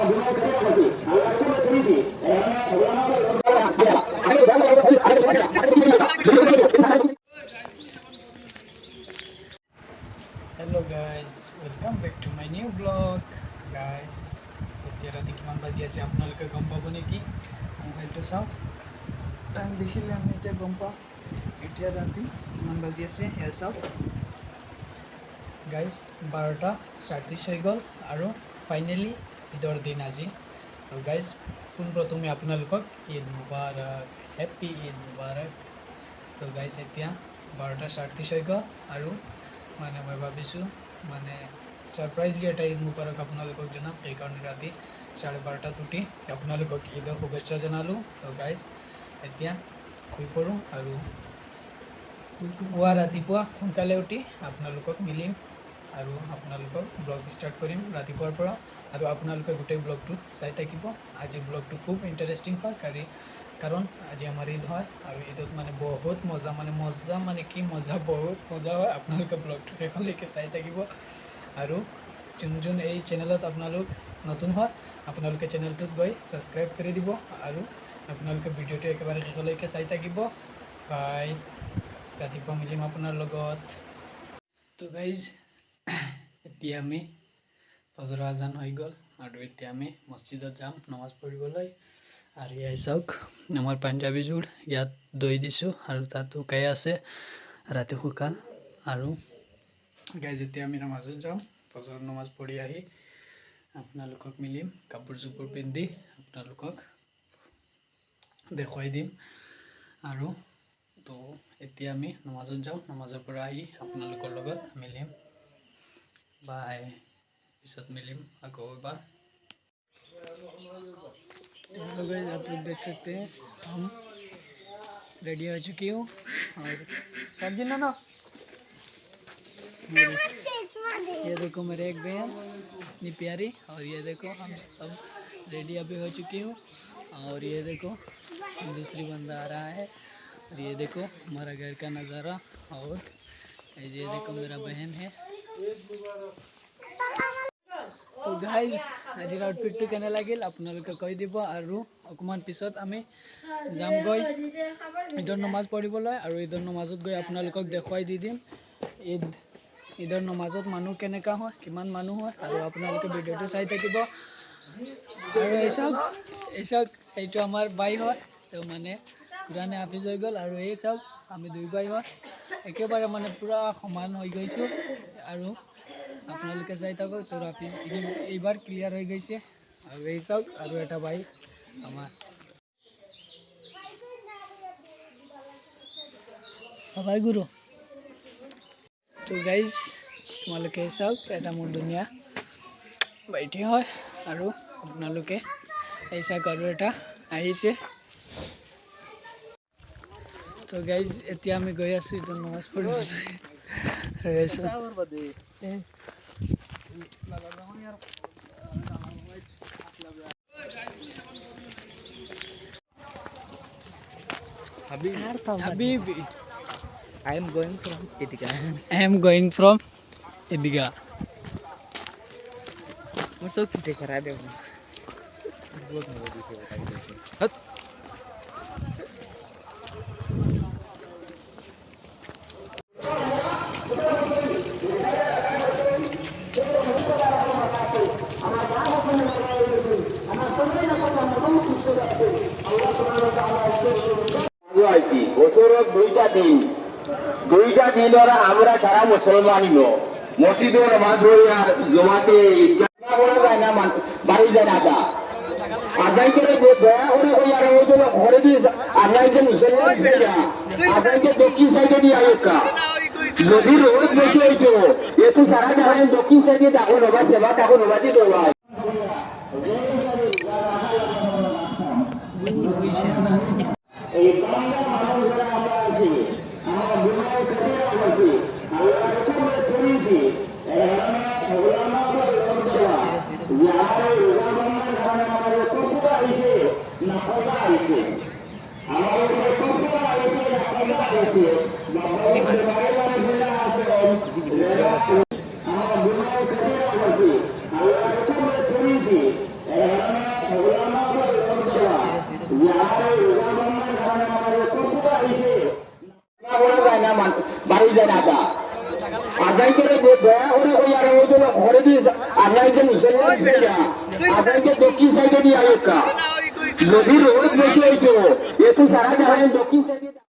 Hello guys, welcome back to my new vlog guys. এতিয়া ৰাতি কিমান বাজি আছে আপোনালোকে গম পাব নেকি? মোবাইলটো চাওক, টাইম দেখিলে আমি এতিয়া গম পাওঁ এতিয়া ৰাতি কিমান বাজি আছে। এয়া চাওক গাইজ, 12:37 হৈ গ'ল আৰু ফাইনেলি ঈদৰ দিন আজি। তো গাইজ, পোনপ্ৰথমে আপোনালোকক ঈদ মুবাৰক, হেপ্পী ঈদ মুবাৰক। তো গাইজ এতিয়া 12:37 হৈ গ'ল আৰু মানে মই ভাবিছোঁ মানে ছাৰপ্ৰাইজলি এটা ঈদ মুবাৰক আপোনালোকক জনাম, সেইকাৰণে ৰাতি 12:30 উঠি আপোনালোকক ঈদৰ শুভেচ্ছা জনালোঁ। তো গাইজ এতিয়া শুই পৰোঁ আৰু ৰাতিপুৱা সোনকালে উঠি আপোনালোকক মিলিম আৰু আপোনালোকৰ ব্লগ ষ্টাৰ্ট কৰিম ৰাতিপুৱাৰ পৰা, আৰু আপোনালোকে গোটেই ব্লগটো চাই থাকিব। আজি ব্লগটো খুব ইণ্টাৰেষ্টিং হয় কাৰণ আজি আমাৰ ঈদ হয় আৰু ঈদত মানে বহুত মজা মানে কি মজা, বহুত মজা হয়। আপোনালোকে ব্লগটো শেষলৈকে চাই থাকিব আৰু যোন এই চেনেলত আপোনালোক নতুন হয় আপোনালোকে চেনেলটোত গৈ ছাবস্ক্ৰাইব কৰি দিব আৰু আপোনালোকে ভিডিঅ'টো একেবাৰে শেষলৈকে চাই থাকিব। বাই, ৰাতিপুৱা মিলিম আপোনাৰ লগত। তো গাইজ, এতিয়া আমি ফজৰ আজান হৈ গ'ল আৰু এতিয়া আমি মছজিদত যাম নমাজ পঢ়িবলৈ। আৰু ইয়াই চাওক আমাৰ পাঞ্জাৱীযোৰ, ইয়াত দৈ দিছোঁ আৰু তাত শুকাই আছে, ৰাতি শুকান। আৰু গাইজ এতিয়া আমি নমাজত যাম, ফজৰ নমাজ পঢ়ি আহি আপোনালোকক মিলিম, কাপোৰ চাপোৰ পিন্ধি আপোনালোকক দেখুৱাই দিম। আৰু তো এতিয়া আমি নমাজত যাওঁ, নমাজৰ পৰা আহি আপোনালোকৰ লগত মিলিম। বাই, পিছত मिलिम আকৌ एबार। तो गाइस, आप लोग देख सकते हैं हम रेडी हो चुकी हूँ और ना ये देखो मेरे एक बहन इतनी प्यारी, और ये देखो हम सब रेडी अभी हो चुकी हूँ। और ये देखो दूसरी बंदा आ रहा है, और ये देखो हमारा घर का नज़ारा, और ये देखो मेरा बहन है। তো গাইজ, আজিৰ আউটফিটটো কেনে লাগিল আপোনালোকে কৈ দিব, আৰু অকণমান পিছত আমি যামগৈ ঈদৰ নমাজ পঢ়িবলৈ, আৰু ঈদৰ নমাজত গৈ আপোনালোকক দেখুৱাই দি দিম ঈদৰ নমাজত মানুহ কেনেকুৱা হয়, কিমান মানুহ হয়, আৰু আপোনালোকে ভিডিঅ'টো চাই থাকিব। আৰু এই চাওক এইটো আমাৰ বাই হয়, তো মানে পুৰাণে হাফিজ হৈ গ'ল। আৰু এই চাওক আমি দুই বাই হয়, একেবাৰে মানে পূৰা সমান হৈ গৈছোঁ। আৰু আপোনালোকে চাই থাকক, তোৰ হাফিজ এইবাৰ ক্লিয়াৰ হৈ গৈছে। আৰু এই চাওক আৰু এটা ভাই আমাৰ ভাই গুৰু। তো গাইজ, তোমালোকে চাওক এটা মোৰ ধুনীয়া বাইটি হয়, আৰু আপোনালোকে এই চাওক আৰু এটা আহিছে। তো গাইজ, এতিয়া আমি গৈ আছোঁ ঈদৰ নমাজ পঢ়িবলৈ। Habibi, I am going from Idga. Masuk footage ada apa? Buat mau di sini tadi. বছরত দুইটা দিন ওরা আমরা ছাড়া মুসলমানই নো মসজিদে নামাজ পড়িয়া জমাতে পড়া যায় না, বাড়ি যায় না। আদায় করে দয়া করে ওই আর ওই জন্য ঘরে দিয়ে আদায়কে মুসলমান আদায়কে দক্ষিণ সাইডে দিয়ে আয়োগা যদি রোড বেশি হইতো একটু সারা জানেন দক্ষিণ সাইডে দেখো নবা সেবা দেখো নবাজি দেওয়া এই মানুষরা আমরা আছি আমার গুণায় কেটে আছি আল্লাহ রকমের করেছি আমাদের কতটা আইছে না কথা আইছে আমাদের কতটা আইছে না কথা আইছে আমার গুণায় কেটে আছি আল্লাহ রকমের করেছি না বাড়ি যায় না তা আদায় করে দয়া করে ওই আর ওই জন্য ঘরে দিয়ে আপনাকে মুসলমান আপনাকে দক্ষিণ সাইডে দিয়ে আয়োগা যদি রোড বেশি হইতো এত সারা জানেন দক্ষিণ সাইডে